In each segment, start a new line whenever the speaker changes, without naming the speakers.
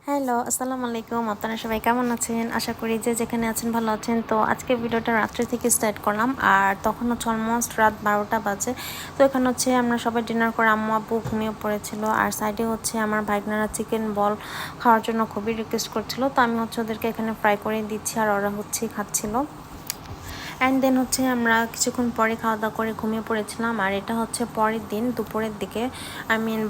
Hello, আসসালামু আলাইকুম। আপনারা সবাই কেমন আছেন? আশা করি যে যেখানে আছেন ভালো আছেন। তো আজকে ভিডিওটা রাত্রে থেকে স্টার্ট করলাম। আর তখন হচ্ছে অলমোস্ট রাত 12টা বাজে। তো এখানে হচ্ছে আমরা সবাই ডিনার করে আম্মু আব্বু ঘুমিয়ে পড়েছিল। আর সাইডে হচ্ছে আমার ভাইগনারা চিকেন বল খাওয়ার জন্য খুবই রিকোয়েস্ট করছিল। তো আমি হচ্ছে ওদেরকে এখানে ফ্রাই করে দিচ্ছি আর ওরা হচ্ছে খাচ্ছিল। অ্যান্ড দেন হচ্ছে আমরা কিছুক্ষণ পরে খাওয়া দাওয়া করে ঘুমিয়ে পড়েছিলাম। আর এটা হচ্ছে পরের দিন দুপুরের দিকে,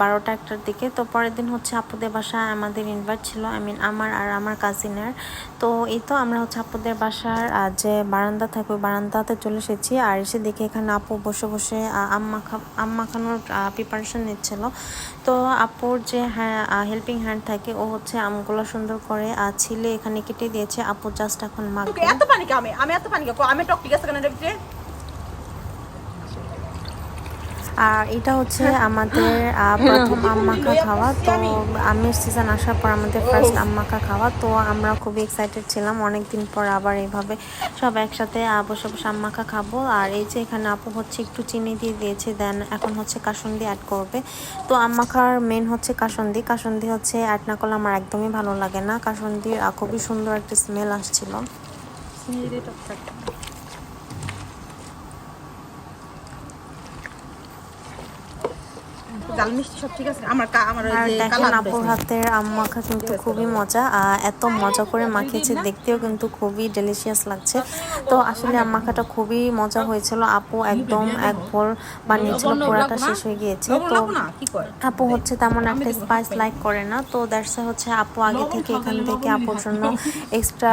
12টা 1টার দিকে। তো পরের দিন হচ্ছে আপুদের বাসায় আমাদের ইনভাইট ছিল, আমার আর আমার কাজিনের। তো এই তো আমরা হচ্ছে আপুদের বাসার যে বারান্দা থাকে ওই বারান্দাতে চলে এসেছি। আর এসে দেখে এখানে আপু বসে বসে আম মাখানোর প্রিপারেশন নিচ্ছিল। তো আপুর যে হেল্পিং হ্যান্ড থাকে ও হচ্ছে আমগুলো সুন্দর করে ছিলে এখানে কেটে দিয়েছে। আপু জাস্ট এখন মাখবে।
এত পানি কে আমি এত পানি কে আমি টক ঠিক আছে কেন রে?
আর এটা হচ্ছে আমাদের প্রথম আম মাখা খাওয়া। তো আমের সিজন আসার পর আমাদের ফার্স্ট আম মাখা খাওয়া। তো আমরা খুবই এক্সাইটেড ছিলাম অনেকদিন পর আবার এইভাবে সব একসাথে বসে বসে আম মাখা খাবো। আর এই যে এখানে আপু হচ্ছে একটু চিনি দিয়ে দিয়েছে, দেন এখন হচ্ছে কাসুন্দি অ্যাড করবে। তো আম মাখার মেন হচ্ছে কাসুন্দি হচ্ছে অ্যাড না করলে আমার একদমই ভালো লাগে না। কাসুন্দির খুবই সুন্দর একটা স্মেল আসছিল।
জাল মিষ্টি সব ঠিক আছে আমার
আর দেখেন আপুর হাতের আম মাখা কিন্তু খুবই মজা, এত মজা করে মাখিয়েছে, দেখতেও কিন্তু খুবই ডেলিশিয়াস লাগছে। তো আসলে আম মাখাটা খুবই মজা হয়েছিল। আপু একদম এক বোল বানিয়েছিল, পুরাটা শেষ হয়ে গিয়েছে। তো আপু হচ্ছে তেমন একটা স্পাইস লাইক করে না, তো দ্যাটস হচ্ছে আপু আগে থেকে এখান থেকে আপুর জন্য এক্সট্রা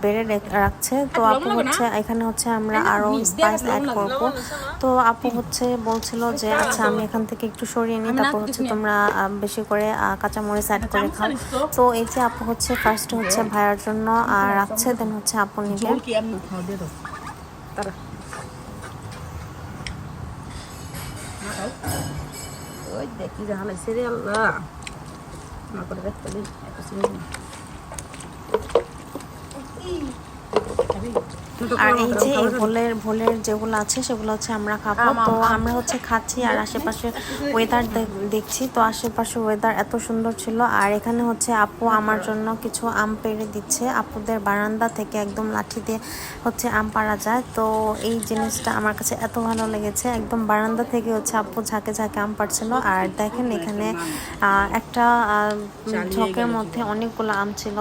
বেড়ে রাখছে। তো আপু হচ্ছে এখানে হচ্ছে আমরা আরও স্পাইস অ্যাড করব। তো আপু হচ্ছে বলছিল যে আচ্ছা আমি এখান থেকে একটু সরিয়ে নিই, তারপর হচ্ছে তোমরা বেশি করে কাঁচামরিচ অ্যাড করে খাও। তো এই যে আপু হচ্ছে ফার্স্ট হচ্ছে ভাইয়ার জন্য রাখছে, দেন হচ্ছে আপু নিবে।
ওই দেখি জানাই সিরিয়াল না করে দেখতে
আর এই যে এই ভোলের যেগুলো আছে সেগুলো হচ্ছে আমরা খাবো। তো আমরা হচ্ছে খাচ্ছি আর আশেপাশে ওয়েদার দেখছি। তো আশেপাশে ওয়েদার এত সুন্দর ছিল। আর এখানে হচ্ছে আপু আমার জন্য কিছু আম পেড়ে দিচ্ছে। আপুদের বারান্দা থেকে একদম লাঠি দিয়ে হচ্ছে আম পাড়া যায়। তো এই জিনিসটা আমার কাছে এত ভালো লেগেছে, একদম বারান্দা থেকে হচ্ছে আপু ঝাঁকে ঝাঁকে আম পাড়ছিল। আর দেখেন এখানে একটা ঝোঁকের মধ্যে অনেকগুলো আম ছিল।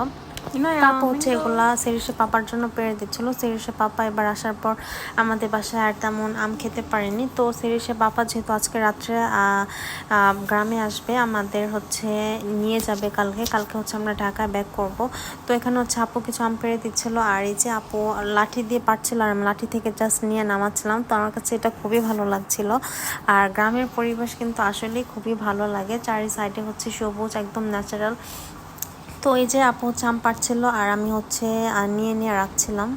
আপু হচ্ছে এগুলা সেরিসে পাপার জন্য পেড়ে দিচ্ছিল। সেরিসে পাপা এবার আসার পর আমাদের বাসায় আর তেমন আম খেতে পারেনি। তো সেরিসে পাপা যেহেতু আজকে রাত্রে গ্রামে আসবে, আমাদের হচ্ছে নিয়ে যাবে কালকে হচ্ছে আমরা ঢাকায় ব্যাক করব। তো এখানে হচ্ছে আপু কিছু আম পেড়ে দিচ্ছিল। আর এই যে আপু লাঠি দিয়ে পারছিল আর আমি লাঠি থেকে জাস্ট নিয়ে নামাচ্ছিলাম। তো আমার কাছে এটা খুবই ভালো লাগছিল। আর গ্রামের পরিবেশ কিন্তু আসলেই খুবই ভালো লাগে, চারি সাইডে হচ্ছে সবুজ, একদম ন্যাচারাল। তো এই যে আপু হচ্ছে আম পাড়ছিল আর আমি হচ্ছে নিয়ে নিয়ে রাখছিলাম।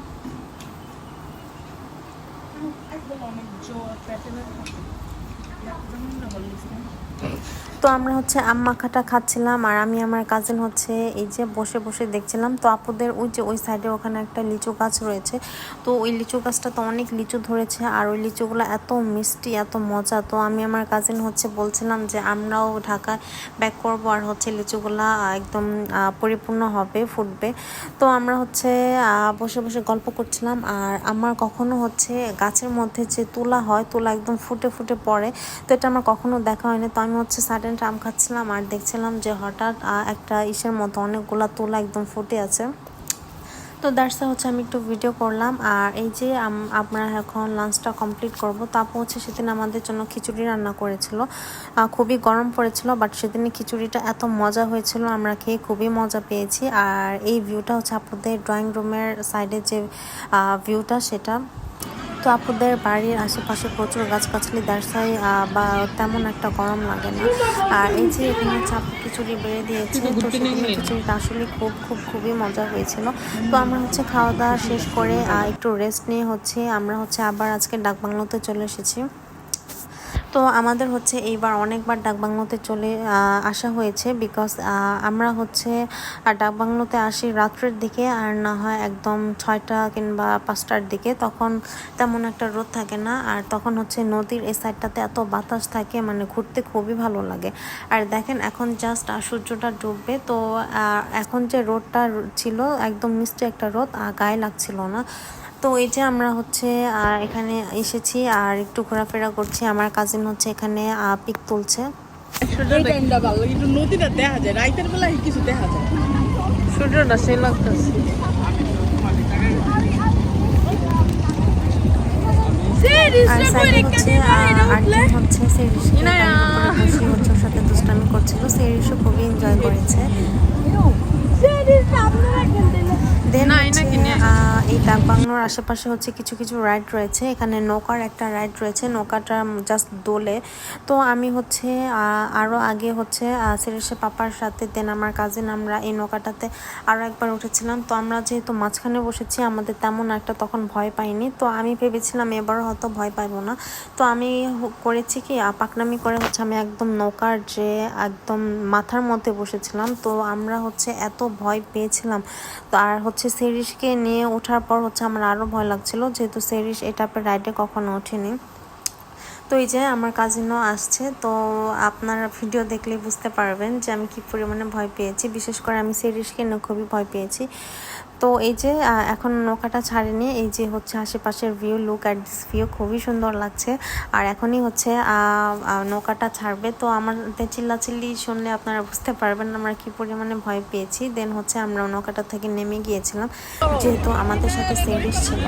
তো আমরা হচ্ছে আম মাখাটা খাচ্ছিলাম আর আমি আমার কাজিন হচ্ছে এই যে বসে বসে দেখছিলাম। তো আপুদের ওই যে ওই সাইডে ওখানে একটা লিচু গাছ রয়েছে। তো ওই লিচু গাছটা তো অনেক লিচু ধরেছে আর ওই লিচুগুলো এত মিষ্টি এত মজা। তো আমি আমার কাজিন হচ্ছে বলছিলাম যে আমরাও ঢাকায় ব্যাক করবো আর হচ্ছে লিচুগুলা একদম পরিপূর্ণ হবে, ফুটবে। তো আমরা হচ্ছে বসে বসে গল্প করছিলাম। আর আমার কখনো হচ্ছে গাছের মধ্যে যে তুলা হয়, তুলা একদম ফুটে ফুটে পড়ে, তো এটা আমার কখনো দেখা হয়নি। তো আমি হচ্ছে সাডেন আম খাচ্ছিলাম আর দেখছিলাম যে হঠাৎ একটা ইসের মতো অনেকগুলা তুলা একদম ফুটে আছে। তো দ্যাটস হচ্ছে আমি একটু ভিডিও করলাম। আর এই যে আমরা এখন লাঞ্চটা কমপ্লিট করব। তারপর হচ্ছে সেদিন আমাদের জন্য খিচুড়ি রান্না করেছিল। খুবই গরম পড়েছিল, বাট সেদিনে খিচুড়িটা এত মজা হয়েছিল, আমরা খেয়ে খুবই মজা পেয়েছি। আর এই ভিউটা হচ্ছে আপনাদের ড্রয়িং রুমের সাইডে যে ভিউটা সেটা। তো আপুদের বাড়ির আশেপাশে প্রচুর গাছগাছালি, দার্সাই বা তেমন একটা গরম লাগে না। আর এই যে এখানে হচ্ছে আপু খিচুড়ি বেড়ে দিয়েছে। তো সেখানে খিচুড়িটা আসলে খুবই মজা হয়েছিল। তো আমরা হচ্ছে খাওয়া দাওয়া শেষ করে একটু রেস্ট নিয়ে হচ্ছে আমরা হচ্ছে আবার আজকে ডাকবাংলোতে চলে এসেছি। তো তো আমাদের হচ্ছে এইবার অনেকবার ডাকবাংলোতে চলে আসা হয়েছে, বিকজ আমরা হচ্ছে ডাকবাংলোতে আসি রাত্রের দিকে, আর না হয় একদম 6টা কিংবা 5টার দিকে। তখন তেমন একটা রোদ থাকে না, আর তখন হচ্ছে নদীর এই সাইডটাতে এত বাতাস থাকে, মানে ঘুরতে খুবই ভালো লাগে। আর দেখেন এখন জাস্ট সূর্যটা ডুববে, তো এখন যে রোদটা ছিল একদম মিষ্টি একটা রোদ, গায়ে লাগছিল না। তো এই যে আমরা হচ্ছে এখানে এসেছি আর একটু ঘোরাফেরা করছি। আমার কাজিন হচ্ছে এখানে পিক তুলছে।
টাইমটা ভালো, কিন্তু নদীটা দেখা যায়, রাইতের বেলা কিছু দেখা যায়।
সূর্যটা সে লাগতেছে। আর সাইডে হচ্ছে আরেকজন হচ্ছে সেরিশকে বসে হচ্ছে ওর সাথে দুষ্টামি করছিল। সেরিশও খুবই এনজয় করেছে। দেন এই ডাকবাংলোর আশেপাশে হচ্ছে কিছু কিছু রাইড রয়েছে। এখানে নৌকার একটা রাইড রয়েছে, নৌকাটা জাস্ট দোলে। তো আমি হচ্ছে আরও আগে হচ্ছে সেরিশের পাপার সাথে, দেন আমার কাজিন, আমরা এই নৌকাটাতে আরও একবার উঠেছিলাম। তো আমরা যেহেতু মাঝখানে বসেছি, আমাদের তেমন একটা তখন ভয় পাইনি। তো আমি ভেবেছিলাম এবারও হয়তো ভয় পাইবো না। তো আমি করেছি কি, পাকনামি করে হচ্ছে আমি একদম নৌকার যে একদম মাথার মধ্যে বসেছিলাম। তো আমরা হচ্ছে এত ভয় পেয়েছিলাম। তো আর হচ্ছে সেরিশকে নিয়ে ওঠার পর হচ্ছে আমার আরও ভয় লাগছিল, যেহেতু সেরিশ এই টাইপের রাইডে কখনো ওঠেনি। তো এই যে আমার কাজিনও আসছে, তো আপনারা ভিডিও দেখলে বুঝতে পারবেন যে আমি কী পরিমাণে ভয় পেয়েছি। বিশেষ করে আমি সেরিশকে নিয়ে খুবই ভয় পেয়েছি। তো এই যে এখন নৌকাটা ছাড়েনি, এই যে হচ্ছে আশেপাশের view, look at this view, খুবই সুন্দর লাগছে। আর এখনই হচ্ছে নৌকাটা ছাড়বে। তো আমাদের চিল্লাচিল্লি শুনলে আপনারা বুঝতে পারবেন আমরা কি পরিমাণে ভয় পেয়েছি। দেন হচ্ছে আমরা নৌকাটা থেকে নেমে গিয়েছিলাম, যেহেতু আমাদের সাথে সেরিশ ছিল।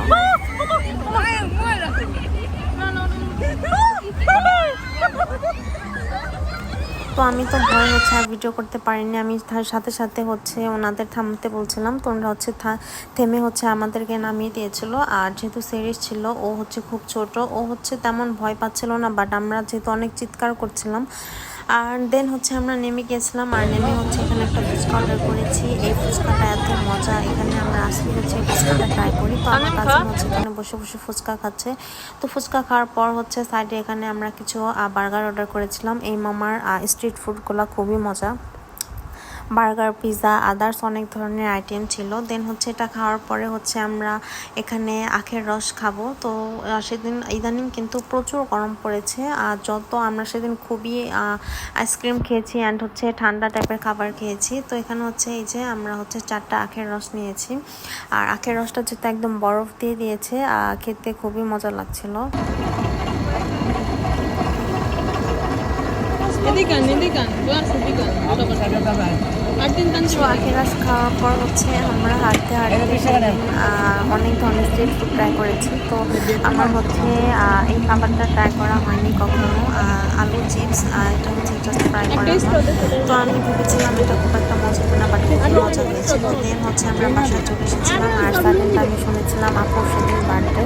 তো আমি তো ভয় হচ্ছে আর ভিডিও করতে পারিনি। আমি তার সাথে সাথে হচ্ছে ওনাদের থামতে বলছিলাম, তো ওনারা হচ্ছে থেমে হচ্ছে আমাদেরকে নামিয়ে দিয়েছিল। আর যেহেতু সিরিজ ছিল, ও হচ্ছে খুব ছোট, ও হচ্ছে তেমন ভয় পাচ্ছিল না, বাট আমরা যেহেতু অনেক চিৎকার করছিলাম। আর দেন হচ্ছে আমরা নেমে গিয়েছিলাম, আর নেমে হচ্ছে এখানে একটা ফুচকা অর্ডার করেছি। এই ফুচকাটা এত মজা, এখানে আমরা আসলে হচ্ছে ফুচকাটা ট্রাই করি। তো আমার কাছে হচ্ছে এখানে বসে বসে ফুচকা খাচ্ছে। তো ফুচকা খাওয়ার পর হচ্ছে সাইডে এখানে আমরা কিছু বার্গার অর্ডার করেছিলাম। এই মামার স্ট্রিট ফুডগুলো খুবই মজা, বার্গার, পিৎজা, আদার্স অনেক ধরনের আইটেম ছিল। দেন হচ্ছে এটা খাওয়ার পরে হচ্ছে আমরা এখানে আখের রস খাবো। তো সেদিন ইদানিং কিন্তু প্রচুর গরম পড়েছে, আর যত আমরা সেদিন খুবই আইসক্রিম খেয়েছি অ্যান্ড হচ্ছে ঠান্ডা টাইপের খাবার খেয়েছি। তো এখানে হচ্ছে এই যে আমরা হচ্ছে 4টা আখের রস নিয়েছি, আর আখের রসটা যেটা একদম বরফ দিয়ে দিয়েছে, খেতে খুবই মজা লাগছিল। আখের রস খাওয়ার পর হচ্ছে আমরা হাঁটতে হাঁটতে অনেক ধরনের স্ট্রিট ফুড ট্রাই করেছি। তো আমার হচ্ছে এই খাবারটা ট্রাই করা হয়নি কখনো, আলু চিপস, এটা হচ্ছে জাস্ট ফ্রাই করা হয়। তো আমি ভেবেছিলাম এটা খুব একটা মজা হবে না, বাট খুব মজা হয়েছিল। দেন হচ্ছে আমরা বাসায় চলে এসেছিলাম, আর সাডেনটা আমি শুনেছিলাম আপুর সেদিন বার্থডে।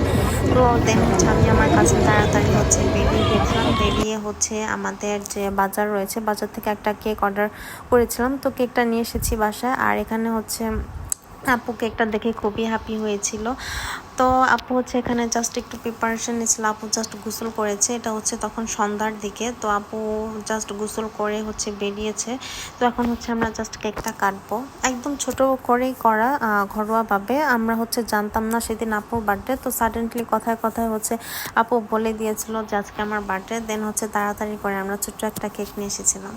তো দেন হচ্ছে আমি আমার কাছে তাড়াতাড়ি হচ্ছে বেরিয়ে গেছিলাম। বেরিয়ে হচ্ছে আমাদের যে বাজার রয়েছে, বাজার থেকে একটা কেক অর্ডার করেছিলাম। তো কেকটা নিয়ে এসেছি বাসায়, আর এখানে হচ্ছে আপু কেকটা দেখে খুবই হ্যাপি হয়েছিল। তো আপু হচ্ছে এখানে জাস্ট একটু প্রিপারেশন নিয়েছিল, আপু জাস্ট গোসল করেছে, এটা হচ্ছে তখন সন্ধ্যার দিকে। তো আপু জাস্ট গোসল করে হচ্ছে বেরিয়েছে। তো এখন হচ্ছে আমরা জাস্ট কেকটা কাটবো, একদম ছোট করেই করা, ঘরোয়াভাবে। আমরা হচ্ছে জানতাম না সেদিন আপুর বার্থডে, তো সাডেনলি কথায় কথায় হচ্ছে আপু বলে দিয়েছিল যে আজকে আমার বার্থডে। দেন হচ্ছে তাড়াতাড়ি করে আমরা ছোট্ট একটা কেক নিয়ে এসেছিলাম।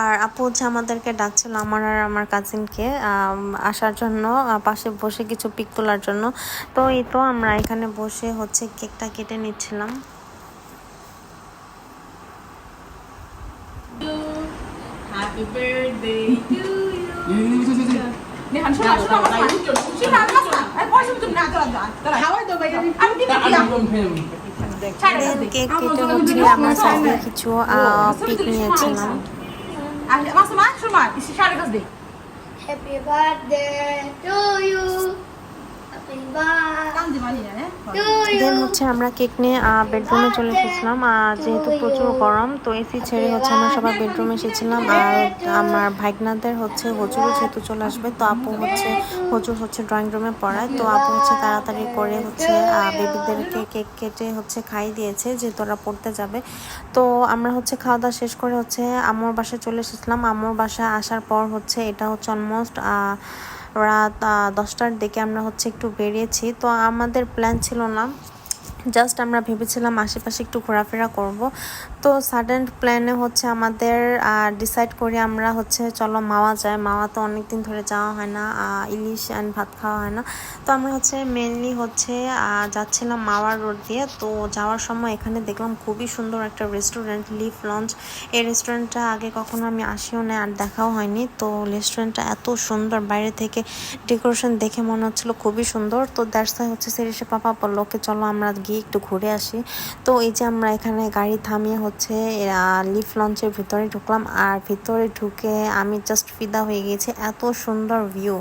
আর আপু হচ্ছে আমাদেরকে ডাকছিল, আমার আর আমার কাজিনকে, আসার জন্য, পাশে বসে কিছু পিক তোলার জন্য। তো এই তো আমরা এখানে বসে হচ্ছে কেকটা কেটে নিচ্ছিলাম।
Happy birthday to you. 네, 한 손, 손,
cake কেটে হচ্ছে আমরা সাইডে কিছু পিক নিয়েছিলাম।
Happy birthday to you.
깐지 많이 나네.
দেন হচ্ছে আমরা কেক নিয়ে বেডরুমে চলে এসেছিলাম। যেহেতু প্রচুর গরম, তো এসি ছেড়ে হচ্ছে আমরা সবাই বেডরুমে এসেছিলাম। আর আমার ভাইগনাদের হচ্ছে হজুরও যেহেতু চলে আসবে, তো আপু হচ্ছে হজুর হচ্ছে ড্রয়িং রুমে পড়ায়, তো আপু হচ্ছে তাড়াতাড়ি করে হচ্ছে বেবিদেরকে কেক কেটে হচ্ছে খাই দিয়েছে, যেহেতু ওরা পড়তে যাবে। তো আমরা হচ্ছে খাওয়া দাওয়া শেষ করে হচ্ছে আম্মুর বাসায় চলে এসেছিলাম। আম্মুর বাসায় আসার পর হচ্ছে এটা হচ্ছে অলমোস্ট রাত 10টার দিকে আমরা হচ্ছে একটু বেরিয়েছি। তো আমাদের প্ল্যান ছিল না, জাস্ট আমরা ভেবেছিলাম আশেপাশে একটু ঘোরাফেরা করব। তো সাডেন প্ল্যানে হচ্ছে আমাদের ডিসাইড করি আমরা হচ্ছে চলো মাওয়া যায়। মাওয়া তো অনেকদিন ধরে যাওয়া হয় না, ইলিশ অ্যান্ড ভাত খাওয়া হয় না। তো আমরা হচ্ছে মেনলি হচ্ছে যাচ্ছিলাম মাওয়ার রোড দিয়ে। তো যাওয়ার সময় এখানে দেখলাম খুবই সুন্দর একটা রেস্টুরেন্ট, লিফ লঞ্চ। এই রেস্টুরেন্টটা আগে কখনো আমি আসিও না আর দেখাও হয়নি। তো রেস্টুরেন্টটা এত সুন্দর, বাইরে থেকে ডেকোরেশন দেখে মনে হচ্ছিল খুবই সুন্দর। তো দ্যাটস ওয়াই হচ্ছে সিরিসে পাপা বললো ওকে চলো আমরা গিয়ে একটু ঘুরে আসি। তো এই যে আমরা এখানে গাড়ি থামিয়ে হচ্ছে লিফ লঞ্চের ভিতরে ঢুকলাম। আর ভিতরে ঢুকে আমি জাস্ট ফিদা হয়ে গেছি, এত সুন্দর ভিউ।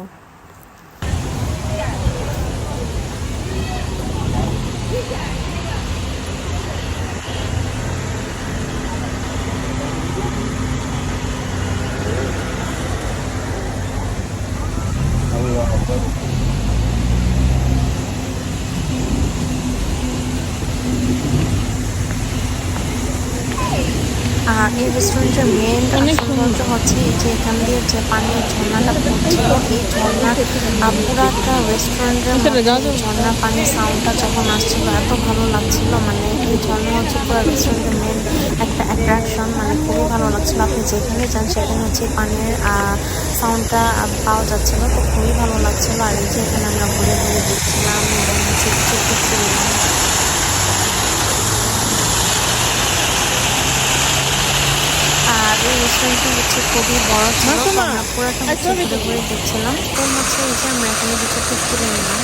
আর এই রেস্টুরেন্টের মেন সৌন্দর্য হচ্ছে এই যে এখান দিয়ে যে পানির ঝর্ণাটা পড়ছিল, এই ঝর্ণার পুরাটা রেস্টুরেন্টের মধ্যে ঝর্ণার পানির সাউন্ডটা যখন আসছিল এত ভালো লাগছিল। মানে এই ঝর্ণা হচ্ছে পুরো রেস্টুরেন্টের মেন একটা অ্যাট্রাকশন, মানে খুবই ভালো লাগছিল। আপনি যেখানে যান সেখানে হচ্ছে পানির সাউন্ডটা পাওয়া যাচ্ছিল, তো খুবই ভালো লাগছিল। আর এই যে এখানে আমরা ঘুরে ঘুরে দেখছিলাম এবং হচ্ছে কিছু দেখছিলাম। আর এই রেস্টুরেন্টটা হচ্ছে খুবই বড় ছিল, তো আমরা পুরোটা হচ্ছে ঘুরে ঘুরে দেখছিলাম। তো হচ্ছে এই যে আমরা এখানে কিছু পিক তুলে নিলাম।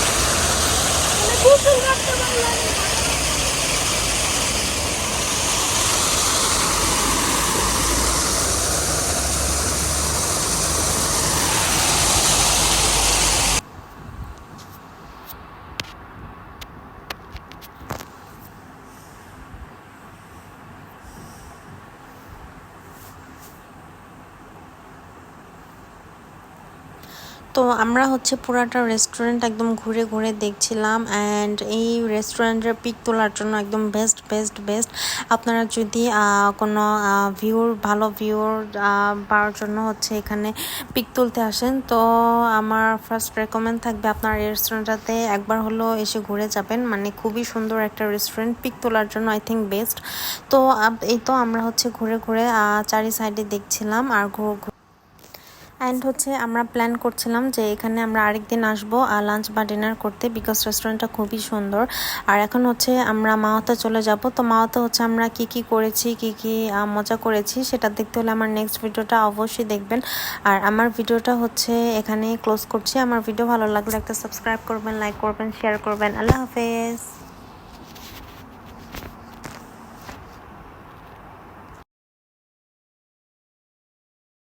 তো আমরা হচ্ছে পুরাটা রেস্টুরেন্ট একদম ঘুরে ঘুরে দেখছিলাম। অ্যান্ড এই রেস্টুরেন্টের পিক তোলার জন্য একদম বেস্ট বেস্ট বেস্ট। আপনারা যদি কোনো ভালো ভিউর পাওয়ার জন্য হচ্ছে এখানে পিক তুলতে আসেন, তো আমার ফার্স্ট রেকমেন্ড থাকবে আপনার এই রেস্টুরেন্টটাতে একবার হলো এসে ঘুরে যাবেন। মানে খুবই সুন্দর একটা রেস্টুরেন্ট, পিক তোলার জন্য আই থিঙ্ক বেস্ট। তো এই তো আমরা হচ্ছে ঘুরে ঘুরে চারি সাইডে দেখছিলাম। আর অ্যান্ড হচ্ছে আমরা প্ল্যান করছিলাম যে এখানে আমরা আরেকদিন আসবো লাঞ্চ বা ডিনার করতে, বিকজ রেস্টুরেন্টটা খুবই সুন্দর। আর এখন হচ্ছে আমরা মাওয়াতে চলে যাব। তো মাওয়াতে হচ্ছে আমরা কি কি করেছি, কি কি মজা করেছি সেটা দেখতে হলে আমার নেক্সট ভিডিওটা অবশ্যই দেখবেন। আর আমার ভিডিওটা হচ্ছে এখানে ক্লোজ করছি। আমার ভিডিও ভালো লাগলে একটা সাবস্ক্রাইব করবেন, লাইক করবেন, শেয়ার করবেন। আল্লাহ হাফেজ।